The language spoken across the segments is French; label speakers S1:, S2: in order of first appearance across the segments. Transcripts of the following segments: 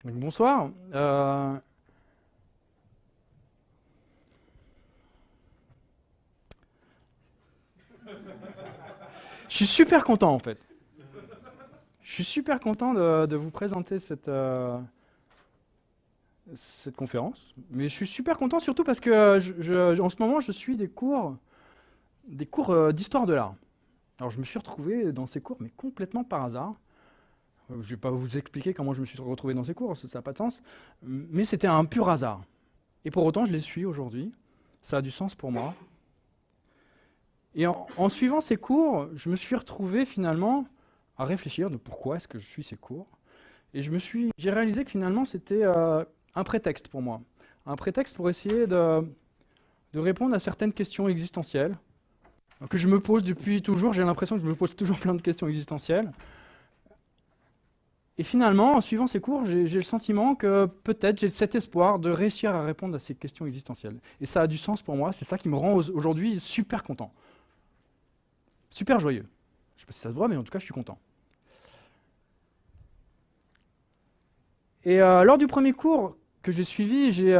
S1: Donc, bonsoir. Je suis super content en fait. Je suis super content de vous présenter cette conférence. Mais je suis super content surtout parce que en ce moment je suis des cours d'histoire de l'art. Alors je me suis retrouvé dans ces cours mais complètement par hasard. Je ne vais pas vous expliquer comment je me suis retrouvé dans ces cours, ça n'a pas de sens. Mais c'était un pur hasard. Et pour autant je les suis aujourd'hui. Ça a du sens pour moi. Et en suivant ces cours, je me suis retrouvé finalement à réfléchir de pourquoi est-ce que je suis ces cours. Et j'ai réalisé que finalement c'était un prétexte pour moi. Un prétexte pour essayer de répondre à certaines questions existentielles que je me pose depuis toujours. J'ai l'impression que je me pose toujours plein de questions existentielles. Et finalement, en suivant ces cours, j'ai le sentiment que peut-être j'ai cet espoir de réussir à répondre à ces questions existentielles. Et ça a du sens pour moi, c'est ça qui me rend aujourd'hui super content. Super joyeux. Je ne sais pas si ça se voit, mais en tout cas, je suis content. Et lors du premier cours que j'ai suivi, j'ai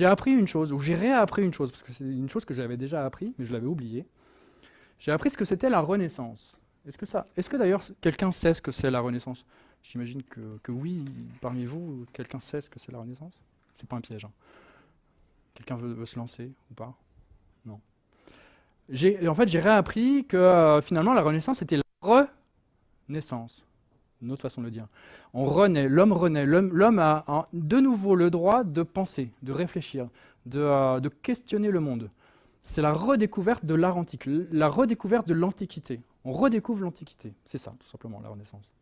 S1: appris une chose, ou j'ai réappris une chose, parce que c'est une chose que j'avais déjà appris, mais je l'avais oublié. J'ai appris ce que c'était la Renaissance. Est-ce que d'ailleurs quelqu'un sait ce que c'est la Renaissance? J'imagine que oui, parmi vous, quelqu'un sait ce que c'est la Renaissance? C'est pas un piège. Hein. Quelqu'un veut se lancer ou pas? Non. En fait, j'ai réappris que finalement la Renaissance était la renaissance. Une autre façon de le dire. On renaît, l'homme a de nouveau le droit de penser, de réfléchir, de questionner le monde. C'est la redécouverte de l'art antique, la redécouverte de l'Antiquité. On redécouvre l'Antiquité, c'est ça, tout simplement, la Renaissance.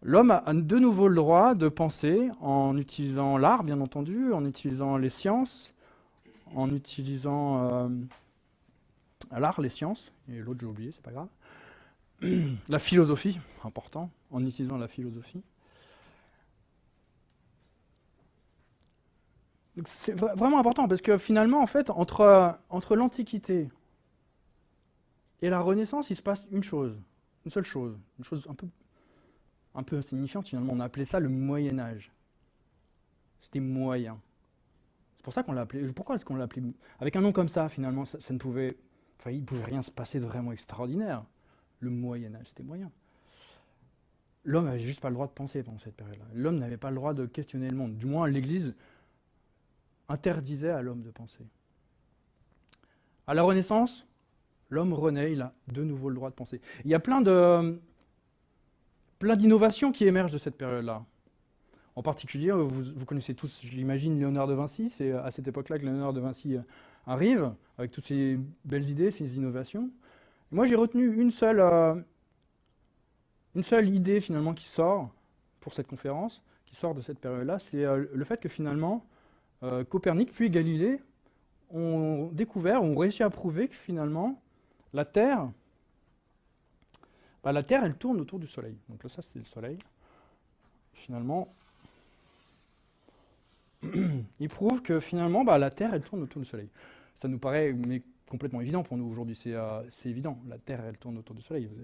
S1: L'homme a de nouveau le droit de penser en utilisant l'art, bien entendu, en utilisant les sciences, en utilisant l'art, les sciences, et l'autre j'ai oublié, c'est pas grave. La philosophie, important, en utilisant la philosophie. C'est vraiment important parce que finalement, en fait, entre l'Antiquité et la Renaissance, il se passe une seule chose, une chose un peu insignifiante finalement. On a appelé ça le Moyen Âge. C'était moyen. C'est pour ça qu'on l'a appelé. Pourquoi est-ce qu'on l'a appelé avec un nom comme ça finalement, ça ne pouvait, enfin, il ne pouvait rien se passer de vraiment extraordinaire. Le Moyen Âge, c'était moyen. L'homme n'avait juste pas le droit de penser pendant cette période-là. L'homme n'avait pas le droit de questionner le monde. Du moins, l'Église interdisait à l'homme de penser. À la Renaissance, l'homme renaît, il a de nouveau le droit de penser. Il y a plein d'innovations qui émergent de cette période-là. En particulier, vous connaissez tous, j'imagine, Léonard de Vinci. C'est à cette époque-là que Léonard de Vinci arrive, avec toutes ces belles idées, ces innovations. Et moi, j'ai retenu une seule idée, finalement, qui sort pour cette conférence, qui sort de cette période-là, c'est le fait que, finalement, Copernic puis Galilée ont réussi à prouver que, finalement, la Terre, elle tourne autour du Soleil. Donc là, ça, c'est le Soleil. Finalement, ils prouvent que finalement, la Terre, elle tourne autour du Soleil. Ça nous paraît complètement évident pour nous aujourd'hui. C'est évident. La Terre, elle tourne autour du Soleil. Il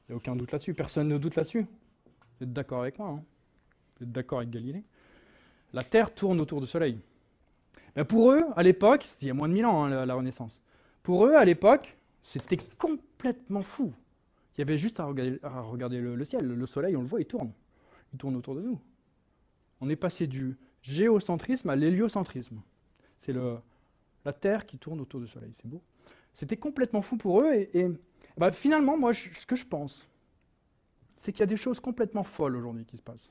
S1: n'y a aucun doute là-dessus. Personne ne doute là-dessus. Vous êtes d'accord avec moi? Hein? Vous êtes d'accord avec Galilée? La Terre tourne autour du Soleil. Mais pour eux, à l'époque, c'était il y a moins de 1000 ans, hein, la Renaissance. Pour eux, à l'époque, c'était complètement fou. Il y avait juste à regarder le ciel. Le Soleil, on le voit, il tourne. Il tourne autour de nous. On est passé du géocentrisme à l'héliocentrisme. C'est la Terre qui tourne autour du Soleil, c'est beau. C'était complètement fou pour eux, et finalement, moi, ce que je pense, c'est qu'il y a des choses complètement folles aujourd'hui qui se passent.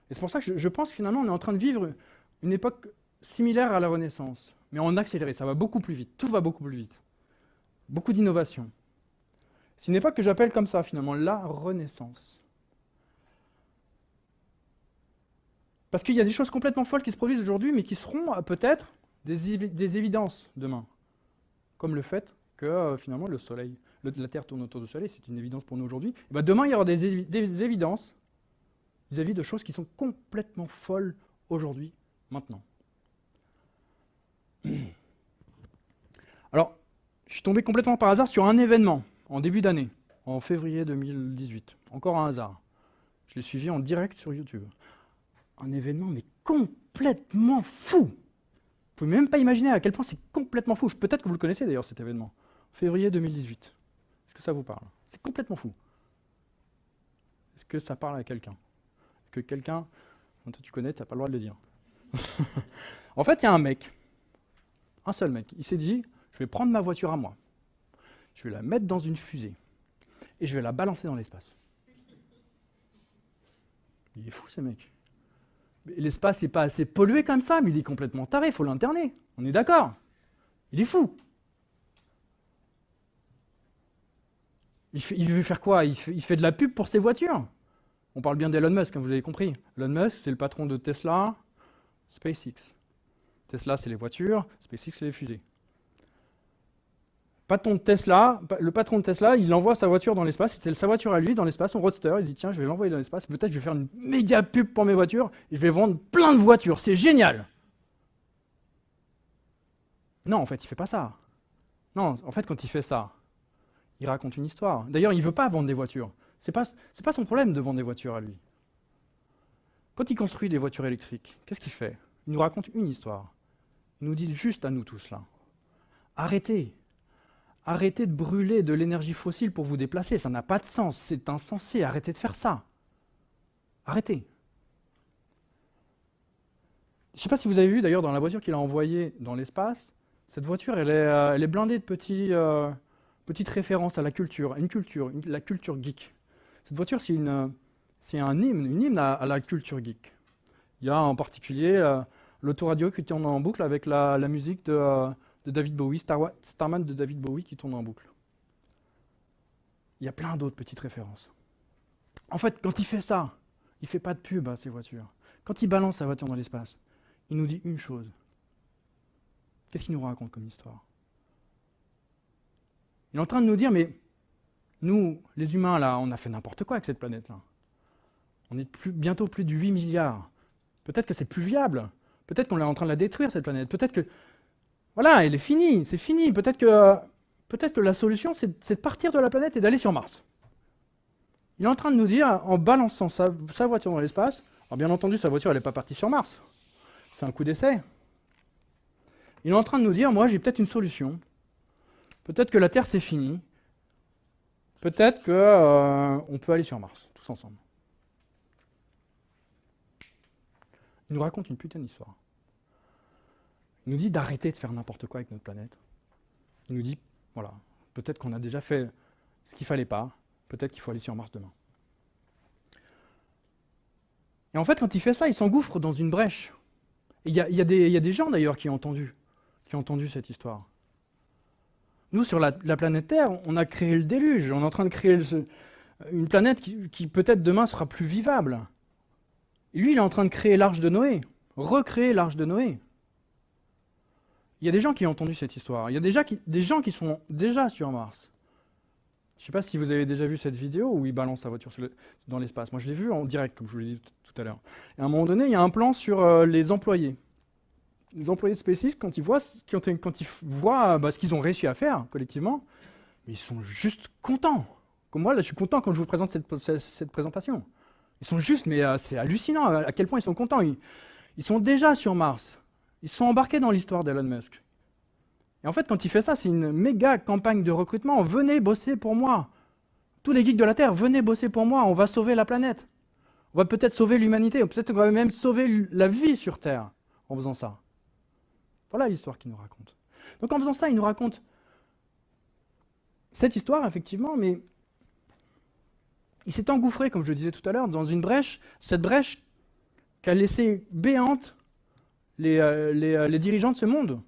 S1: Et c'est pour ça que je pense que finalement, on est en train de vivre une époque similaire à la Renaissance, mais en accéléré, ça va beaucoup plus vite, tout va beaucoup plus vite. Beaucoup d'innovations. C'est une époque que j'appelle comme ça, finalement, la Renaissance. Parce qu'il y a des choses complètement folles qui se produisent aujourd'hui, mais qui seront peut-être des évidences demain. Comme le fait que finalement le Soleil, la Terre tourne autour du Soleil, c'est une évidence pour nous aujourd'hui. Demain, il y aura des évidences vis-à-vis de choses qui sont complètement folles aujourd'hui, maintenant. Alors, je suis tombé complètement par hasard sur un événement en début d'année, en février 2018. Encore un hasard. Je l'ai suivi en direct sur YouTube. un événement mais complètement fou. Vous pouvez même pas imaginer à quel point c'est complètement fou. Peut-être que vous le connaissez d'ailleurs cet événement. Février 2018. Est-ce que ça vous parle? C'est complètement fou. Est-ce que ça parle à quelqu'un? Que quelqu'un, toi tu connais, tu n'as pas le droit de le dire. En fait, il y a un seul mec, il s'est dit, je vais prendre ma voiture à moi, je vais la mettre dans une fusée, et je vais la balancer dans l'espace. Il est fou ce mec. L'espace n'est pas assez pollué comme ça, mais il est complètement taré, il faut l'interner. On est d'accord? Il est fou. Il veut faire quoi? Il fait de la pub pour ses voitures. On parle bien d'Elon Musk, hein, vous avez compris. Elon Musk, c'est le patron de Tesla, SpaceX. Tesla, c'est les voitures, SpaceX, c'est les fusées. Le patron de Tesla, il envoie sa voiture dans l'espace, c'est sa voiture à lui dans l'espace, son roadster, il dit tiens, je vais l'envoyer dans l'espace, peut-être je vais faire une méga pub pour mes voitures, et je vais vendre plein de voitures, c'est génial. Non, en fait, il fait pas ça. Non, en fait, quand il fait ça, il raconte une histoire. D'ailleurs, il ne veut pas vendre des voitures. C'est pas son problème de vendre des voitures à lui. Quand il construit des voitures électriques, qu'est-ce qu'il fait? Il nous raconte une histoire. Il nous dit juste à nous tous là, arrêtez de brûler de l'énergie fossile pour vous déplacer, ça n'a pas de sens, c'est insensé, arrêtez de faire ça. Arrêtez. Je ne sais pas si vous avez vu d'ailleurs dans la voiture qu'il a envoyée dans l'espace, cette voiture elle est blindée de petites références à la culture, la culture geek. Cette voiture c'est une hymne à la culture geek. Il y a en particulier l'autoradio qui tourne en boucle avec la musique de David Bowie, Starman de David Bowie qui tourne en boucle. Il y a plein d'autres petites références. En fait, quand il fait ça, il ne fait pas de pub à ses voitures. Quand il balance sa voiture dans l'espace, il nous dit une chose. Qu'est-ce qu'il nous raconte comme histoire? Il est en train de nous dire, mais nous, les humains, là, on a fait n'importe quoi avec cette planète-là. On est bientôt plus de 8 milliards. Peut-être que c'est plus viable. Peut-être qu'on est en train de la détruire, cette planète. Peut-être que, voilà, elle est finie, c'est fini. Peut-être que la solution, c'est de partir de la planète et d'aller sur Mars. Il est en train de nous dire, en balançant sa voiture dans l'espace, alors bien entendu, sa voiture, elle n'est pas partie sur Mars. C'est un coup d'essai. Il est en train de nous dire, moi, j'ai peut-être une solution. Peut-être que la Terre, c'est fini. Peut-être qu'on peut aller sur Mars, tous ensemble. Il nous raconte une putain d'histoire. Il nous dit d'arrêter de faire n'importe quoi avec notre planète. Il nous dit, voilà, peut-être qu'on a déjà fait ce qu'il ne fallait pas, peut-être qu'il faut aller sur Mars demain. Et en fait, quand il fait ça, il s'engouffre dans une brèche. Et il y a des gens d'ailleurs qui ont entendu cette histoire. Nous, sur la planète Terre, on a créé le déluge, on est en train de créer une planète qui peut-être demain sera plus vivable. Et lui, il est en train de créer l'arche de Noé, recréer l'arche de Noé. Il y a des gens qui ont entendu cette histoire, il y a des gens qui sont déjà sur Mars. Je ne sais pas si vous avez déjà vu cette vidéo où il balance sa voiture dans l'espace. Moi, je l'ai vu en direct, comme je vous l'ai dit tout à l'heure. Et à un moment donné, il y a un plan sur les employés. Les employés de SpaceX, quand ils voient ce qu'ils ont réussi à faire collectivement, ils sont juste contents. Comme moi, là, je suis content quand je vous présente cette présentation. Ils sont juste, mais c'est hallucinant à quel point ils sont contents. Ils sont déjà sur Mars. Ils sont embarqués dans l'histoire d'Elon Musk. Et en fait, quand il fait ça, c'est une méga campagne de recrutement. Venez bosser pour moi. Tous les geeks de la Terre, venez bosser pour moi. On va sauver la planète. On va peut-être sauver l'humanité. Peut-être qu'on va même sauver la vie sur Terre en faisant ça. Voilà l'histoire qu'il nous raconte. Donc en faisant ça, il nous raconte cette histoire, effectivement, mais il s'est engouffré, comme je le disais tout à l'heure, dans une brèche, cette brèche qu'a laissé béante les dirigeants de ce monde,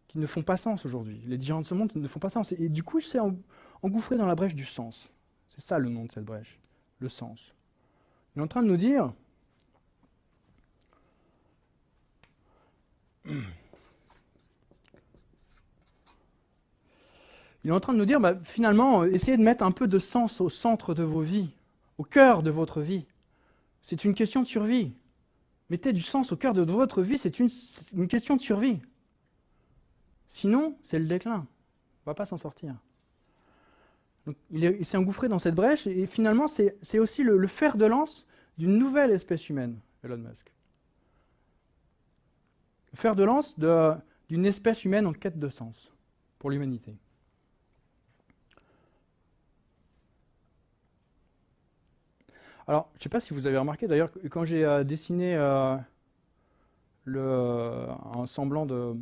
S1: qui ne font pas sens aujourd'hui. Les dirigeants de ce monde ne font pas sens. Et du coup, il s'est engouffré dans la brèche du sens. C'est ça le nom de cette brèche, le sens. Il est en train de nous dire... Il est en train de nous dire, finalement, essayez de mettre un peu de sens au centre de vos vies, au cœur de votre vie. C'est une question de survie. Mettez du sens au cœur de votre vie, c'est une question de survie. Sinon, c'est le déclin. On ne va pas s'en sortir. Donc, il s'est engouffré dans cette brèche, et finalement, c'est aussi le fer de lance d'une nouvelle espèce humaine. Elon Musk. Fer de lance d'une espèce humaine en quête de sens pour l'humanité. Alors, je ne sais pas si vous avez remarqué, d'ailleurs, quand j'ai dessiné un semblant de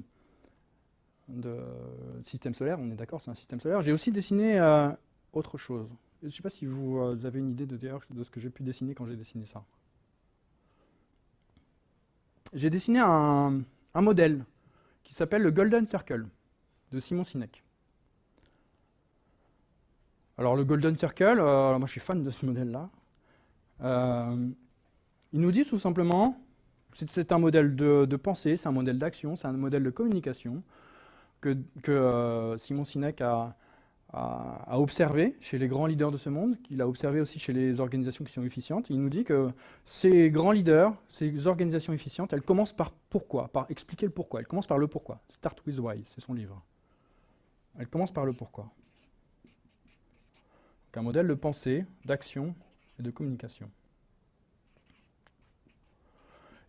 S1: système solaire, on est d'accord, c'est un système solaire, j'ai aussi dessiné autre chose. Je ne sais pas si vous avez une idée de ce que j'ai pu dessiner quand j'ai dessiné ça. J'ai dessiné un modèle qui s'appelle le Golden Circle de Simon Sinek. Alors le Golden Circle, moi je suis fan de ce modèle-là. Il nous dit tout simplement, c'est un modèle de pensée, c'est un modèle d'action, c'est un modèle de communication que Simon Sinek a observé chez les grands leaders de ce monde, qu'il a observé aussi chez les organisations qui sont efficientes. Il nous dit que ces grands leaders, ces organisations efficientes, elles commencent par pourquoi, par expliquer le pourquoi. Elles commencent par le pourquoi. Start with why, c'est son livre. Elles commencent par le pourquoi. Donc un modèle de pensée, d'action et de communication.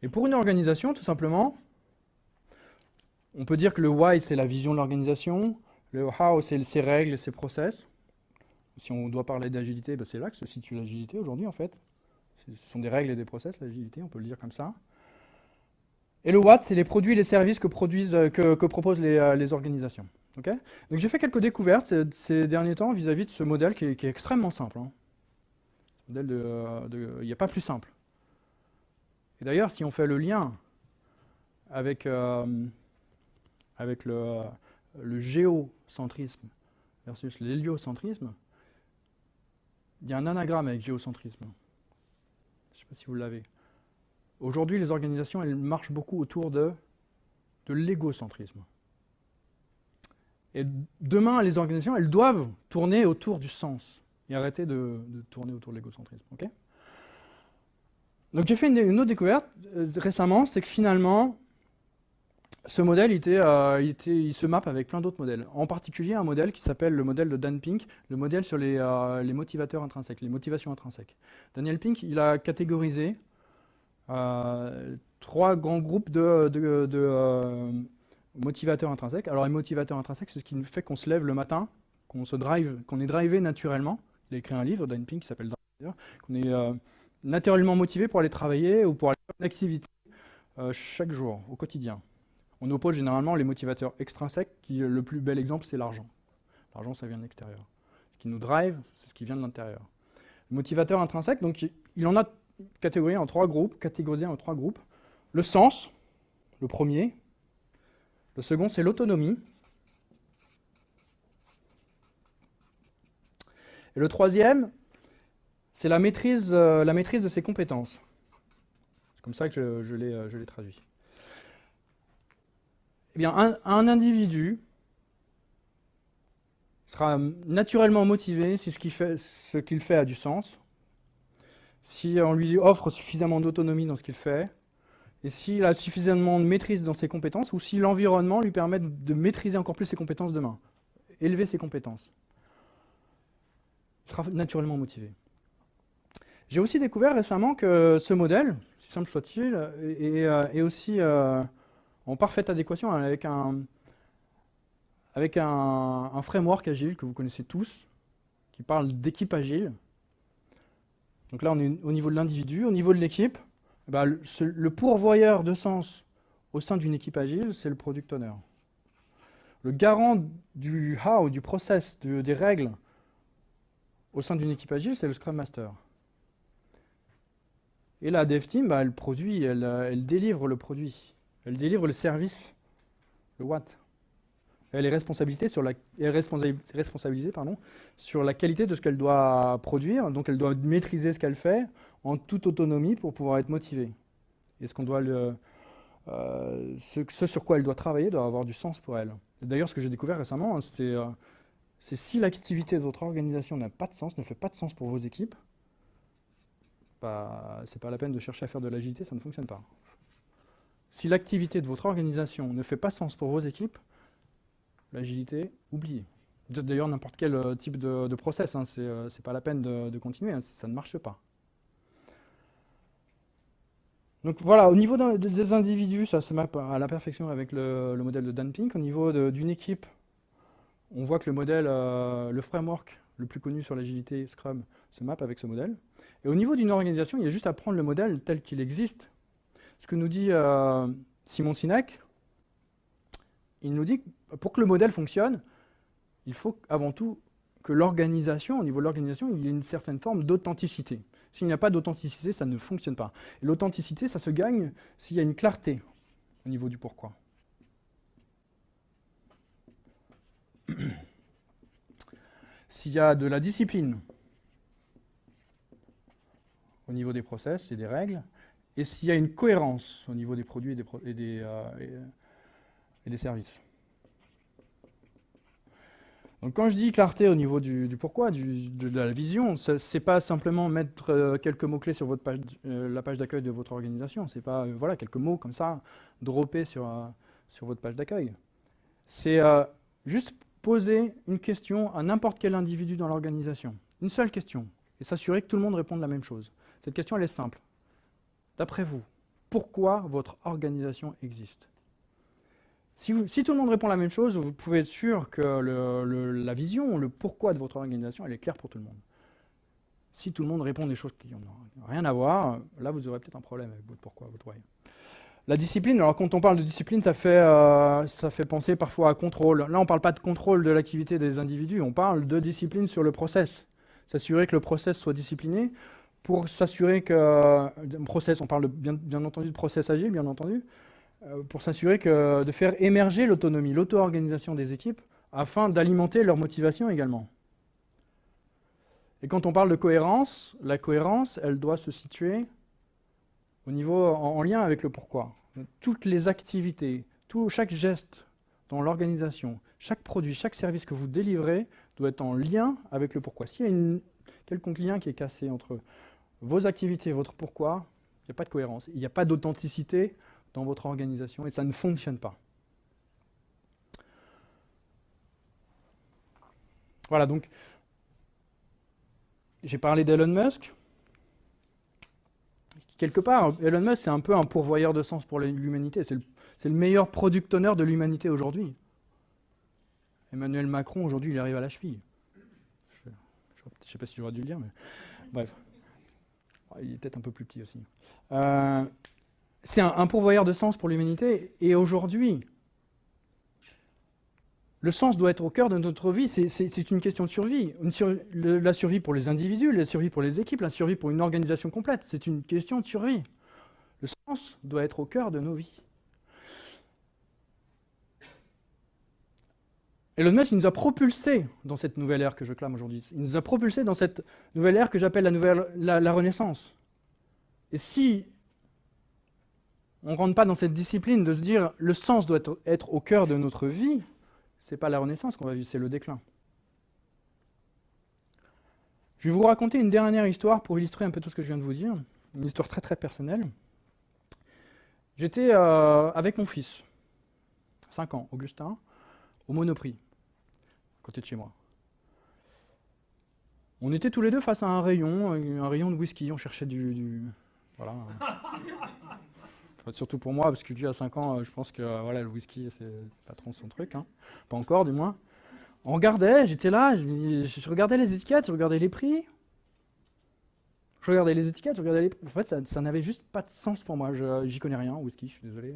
S1: Et pour une organisation, tout simplement, on peut dire que le why, c'est la vision de l'organisation, le how, c'est ses règles et ses process. Si on doit parler d'agilité, c'est là que se situe l'agilité aujourd'hui, en fait. Ce sont des règles et des process, l'agilité, on peut le dire comme ça. Et le what, c'est les produits et les services que proposent les organisations. Okay. Donc j'ai fait quelques découvertes ces derniers temps vis-à-vis de ce modèle qui est extrêmement simple. Hein. Il n'y a pas plus simple. Et d'ailleurs, si on fait le lien avec le géocentrisme versus l'héliocentrisme, il y a un anagramme avec géocentrisme. Je ne sais pas si vous l'avez. Aujourd'hui, les organisations, elles marchent beaucoup autour de l'égocentrisme. Et demain, les organisations, elles doivent tourner autour du sens et arrêter de tourner autour de l'égocentrisme. Okay. Donc j'ai fait une autre découverte récemment, c'est que finalement, ce modèle, il se mappe avec plein d'autres modèles. En particulier, un modèle qui s'appelle le modèle de Dan Pink, le modèle sur les motivateurs intrinsèques, les motivations intrinsèques. Daniel Pink, il a catégorisé 3 grands groupes de motivateurs intrinsèques. Alors les motivateurs intrinsèques, c'est ce qui fait qu'on se lève le matin, qu'on est drivé naturellement. Il a écrit un livre, Dan Pink, qui s'appelle Drive, qu'on est naturellement motivé pour aller travailler ou pour aller faire une activité chaque jour, au quotidien. On oppose généralement les motivateurs extrinsèques, qui le plus bel exemple, c'est l'argent. L'argent, ça vient de l'extérieur. Ce qui nous drive, c'est ce qui vient de l'intérieur. Le motivateur intrinsèque, donc, il en a catégorisé en 3 groupes. Le sens, le premier. Le second, c'est l'autonomie. Et le troisième, c'est la maîtrise de ses compétences. C'est comme ça que je l'ai traduit. Eh bien, un individu sera naturellement motivé si ce qu'il fait a du sens, si on lui offre suffisamment d'autonomie dans ce qu'il fait, et s'il a suffisamment de maîtrise dans ses compétences, ou si l'environnement lui permet de maîtriser encore plus ses compétences demain, élever ses compétences. Il sera naturellement motivé. J'ai aussi découvert récemment que ce modèle, si simple soit-il, est aussi en parfaite adéquation avec un framework agile que vous connaissez tous, qui parle d'équipe agile. Donc là, on est au niveau de l'individu. Au niveau de l'équipe, le pourvoyeur de sens au sein d'une équipe agile, c'est le product owner. Le garant du how, du process, des règles au sein d'une équipe agile, c'est le Scrum Master. Et la Dev Team, elle produit, elle délivre le produit. Elle délivre le service, le what. Elle est responsabilisée sur la qualité de ce qu'elle doit produire, donc elle doit maîtriser ce qu'elle fait en toute autonomie pour pouvoir être motivée. Et ce sur quoi elle doit travailler doit avoir du sens pour elle. D'ailleurs, ce que j'ai découvert récemment, c'est si l'activité de votre organisation n'a pas de sens, ne fait pas de sens pour vos équipes, c'est pas la peine de chercher à faire de l'agilité, ça ne fonctionne pas. Si l'activité de votre organisation ne fait pas sens pour vos équipes, l'agilité, oubliez. D'ailleurs, n'importe quel type de process, hein, c'est pas la peine de continuer, hein, ça ne marche pas. Donc voilà, au niveau des individus, ça se mappe à la perfection avec le modèle de Dan Pink. Au niveau d'une équipe, on voit que le modèle, le framework le plus connu sur l'agilité, Scrum, se mappe avec ce modèle. Et au niveau d'une organisation, il y a juste à prendre le modèle tel qu'il existe. Ce que nous dit Simon Sinek, il nous dit que pour que le modèle fonctionne, il faut avant tout que l'organisation, au niveau de l'organisation, il y ait une certaine forme d'authenticité. S'il n'y a pas d'authenticité, ça ne fonctionne pas. Et l'authenticité, ça se gagne s'il y a une clarté au niveau du pourquoi. S'il y a de la discipline au niveau des process et des règles, et s'il y a une cohérence au niveau des produits et des services. Donc quand je dis clarté au niveau du pourquoi, de la vision, ce n'est pas simplement mettre quelques mots-clés sur votre page, la page d'accueil de votre organisation. Ce n'est pas voilà, quelques mots comme ça, droppés sur votre page d'accueil. C'est juste poser une question à n'importe quel individu dans l'organisation. Une seule question. Et s'assurer que tout le monde réponde la même chose. Cette question, elle est simple. D'après vous, pourquoi votre organisation existe ? Si tout le monde répond la même chose, vous pouvez être sûr que la vision, le pourquoi de votre organisation, elle est claire pour tout le monde. Si tout le monde répond des choses qui n'ont rien à voir, là vous aurez peut-être un problème avec votre pourquoi, votre why. La discipline, alors quand on parle de discipline, ça fait penser parfois à contrôle. Là on ne parle pas de contrôle de l'activité des individus, on parle de discipline sur le process. S'assurer que le process soit discipliné, pour s'assurer que... process, on parle bien entendu de process agile, bien entendu, pour s'assurer de faire émerger l'autonomie, l'auto-organisation des équipes, afin d'alimenter leur motivation également. Et quand on parle de cohérence, la cohérence, elle doit se situer au niveau, en lien avec le pourquoi. Toutes les activités, chaque geste dans l'organisation, chaque produit, chaque service que vous délivrez doit être en lien avec le pourquoi. S'il y a un quelconque lien qui est cassé entre vos activités et votre pourquoi, il n'y a pas de cohérence, il n'y a pas d'authenticité dans votre organisation et ça ne fonctionne pas. Voilà, donc j'ai parlé d'Elon Musk. Quelque part, Elon Musk, c'est un peu un pourvoyeur de sens pour l'humanité. C'est le meilleur product owner de l'humanité aujourd'hui. Emmanuel Macron, aujourd'hui, il arrive à la cheville. Je ne sais pas si j'aurais dû le dire, mais bref. Il est peut-être un peu plus petit aussi. C'est un pourvoyeur de sens pour l'humanité. Et aujourd'hui, le sens doit être au cœur de notre vie. C'est une question de survie. La survie pour les individus, la survie pour les équipes, la survie pour une organisation complète. C'est une question de survie. Le sens doit être au cœur de nos vies. Elon Musk, il nous a propulsés dans cette nouvelle ère que je clame aujourd'hui. Il nous a propulsés dans cette nouvelle ère que j'appelle la Renaissance. Et si on ne rentre pas dans cette discipline de se dire le sens doit être au cœur de notre vie, ce n'est pas la Renaissance qu'on va vivre, c'est le déclin. Je vais vous raconter une dernière histoire pour illustrer un peu tout ce que je viens de vous dire. Une histoire très très personnelle. J'étais avec mon fils, 5 ans, Augustin, au Monoprix, à côté de chez moi. On était tous les deux face à un rayon de whisky, on cherchait voilà. Surtout pour moi, parce que lui, à 5 ans, je pense que voilà, le whisky, c'est pas trop son truc. Hein. Pas encore, du moins. On regardait, j'étais là, je regardais les étiquettes, je regardais les prix. Je regardais les étiquettes, je regardais les prix. En fait, ça n'avait juste pas de sens pour moi. J'y connais rien, whisky, je suis désolé.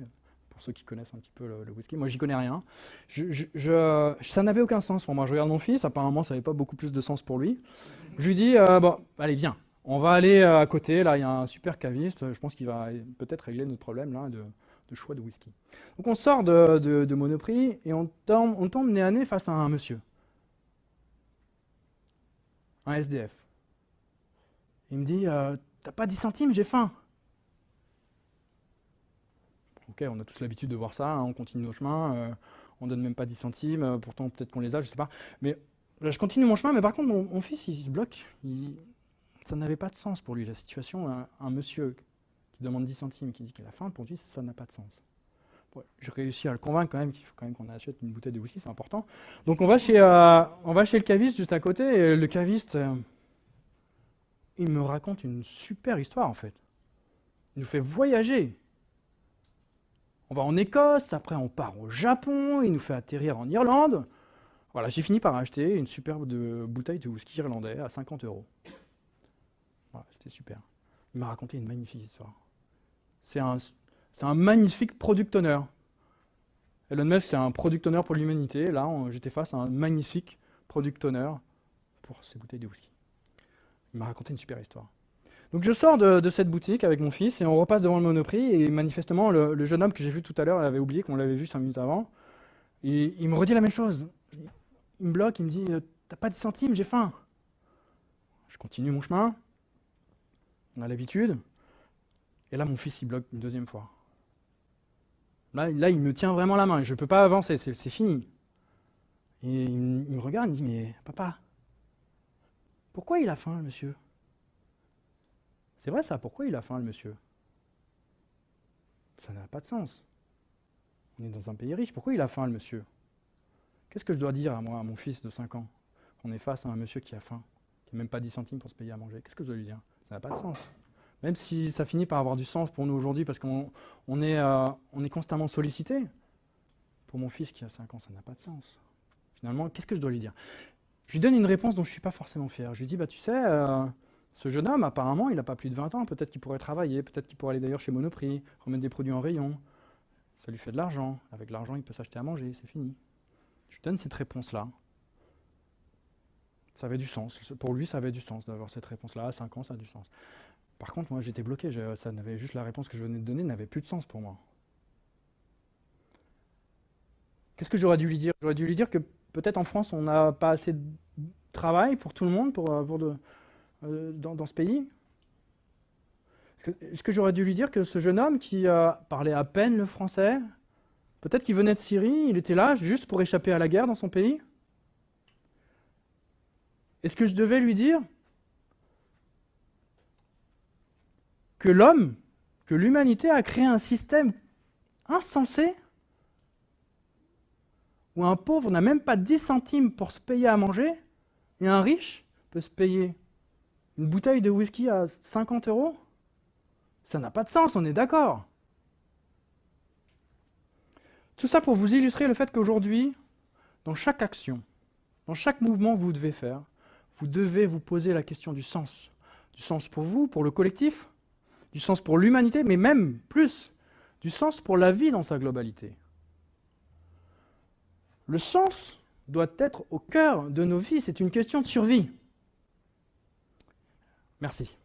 S1: Pour ceux qui connaissent un petit peu le whisky. Moi, j'y connais rien. Ça n'avait aucun sens pour moi. Je regarde mon fils, apparemment, ça n'avait pas beaucoup plus de sens pour lui. Je lui dis, bon, allez, viens. On va aller à côté, là il y a un super caviste, je pense qu'il va peut-être régler notre problème là, de choix de whisky. Donc on sort de Monoprix et on tombe nez à nez face à un monsieur. Un SDF. Il me dit, t'as pas 10 centimes, j'ai faim. Ok, on a tous l'habitude de voir ça, hein, on continue nos chemins, on donne même pas 10 centimes, pourtant peut-être qu'on les a, je sais pas. Mais là, je continue mon chemin, mais par contre mon fils il se bloque. Ça n'avait pas de sens pour lui, la situation. Un monsieur qui demande 10 centimes, qui dit qu'il a faim, pour lui, ça n'a pas de sens. Bon, j'ai réussi à le convaincre quand même qu'il faut quand même qu'on achète une bouteille de whisky, c'est important. Donc on va chez le caviste juste à côté, et le caviste, il me raconte une super histoire en fait. Il nous fait voyager. On va en Écosse, après on part au Japon, il nous fait atterrir en Irlande. Voilà, j'ai fini par acheter une superbe bouteille de whisky irlandais à 50 €. Voilà, c'était super. Il m'a raconté une magnifique histoire. C'est un magnifique product owner. Elon Musk, c'est un product owner pour l'humanité. Là, j'étais face à un magnifique product owner pour ces bouteilles de whisky. Il m'a raconté une super histoire. Donc je sors de cette boutique avec mon fils et on repasse devant le Monoprix et manifestement le jeune homme que j'ai vu tout à l'heure, il avait oublié qu'on l'avait vu 5 minutes avant. Et il me redit la même chose. Il me bloque, il me dit « T'as pas 10 centimes, j'ai faim ». Je continue mon chemin. On a l'habitude. Et là, mon fils, il bloque une deuxième fois. Là, il me tient vraiment la main. Je ne peux pas avancer, c'est fini. Et il me regarde, il me dit « Mais papa, pourquoi il a faim, le monsieur ?» C'est vrai ça, pourquoi il a faim, le monsieur? Ça n'a pas de sens. On est dans un pays riche, pourquoi il a faim, le monsieur? Qu'est-ce que je dois dire à moi, à mon fils de 5 ans? On est face à un monsieur qui a faim, qui n'a même pas 10 centimes pour se payer à manger. Qu'est-ce que je dois lui dire? Ça n'a pas de sens. Même si ça finit par avoir du sens pour nous aujourd'hui, parce qu'on est constamment sollicité. Pour mon fils qui a 5 ans, ça n'a pas de sens. Finalement, qu'est-ce que je dois lui dire? Je lui donne une réponse dont je ne suis pas forcément fier. Je lui dis, bah, tu sais, ce jeune homme, apparemment, il n'a pas plus de 20 ans. Peut-être qu'il pourrait travailler, peut-être qu'il pourrait aller d'ailleurs chez Monoprix, remettre des produits en rayon. Ça lui fait de l'argent. Avec l'argent, il peut s'acheter à manger, c'est fini. Je lui donne cette réponse-là. Ça avait du sens. Pour lui, ça avait du sens d'avoir cette réponse-là. À 5 ans, ça a du sens. Par contre, moi, j'étais bloqué. Ça n'avait juste la réponse que je venais de donner n'avait plus de sens pour moi. Qu'est-ce que j'aurais dû lui dire? J'aurais dû lui dire que peut-être en France, on n'a pas assez de travail pour tout le monde, dans ce pays. Est-ce que j'aurais dû lui dire que ce jeune homme qui parlait à peine le français, peut-être qu'il venait de Syrie, il était là juste pour échapper à la guerre dans son pays? Est-ce que je devais lui dire que l'homme, que l'humanité a créé un système insensé où un pauvre n'a même pas 10 centimes pour se payer à manger et un riche peut se payer une bouteille de whisky à 50 €? Ça n'a pas de sens, on est d'accord. Tout ça pour vous illustrer le fait qu'aujourd'hui, dans chaque action, dans chaque mouvement que vous devez faire, vous devez vous poser la question du sens. Du sens pour vous, pour le collectif, du sens pour l'humanité, mais même plus, du sens pour la vie dans sa globalité. Le sens doit être au cœur de nos vies, c'est une question de survie. Merci.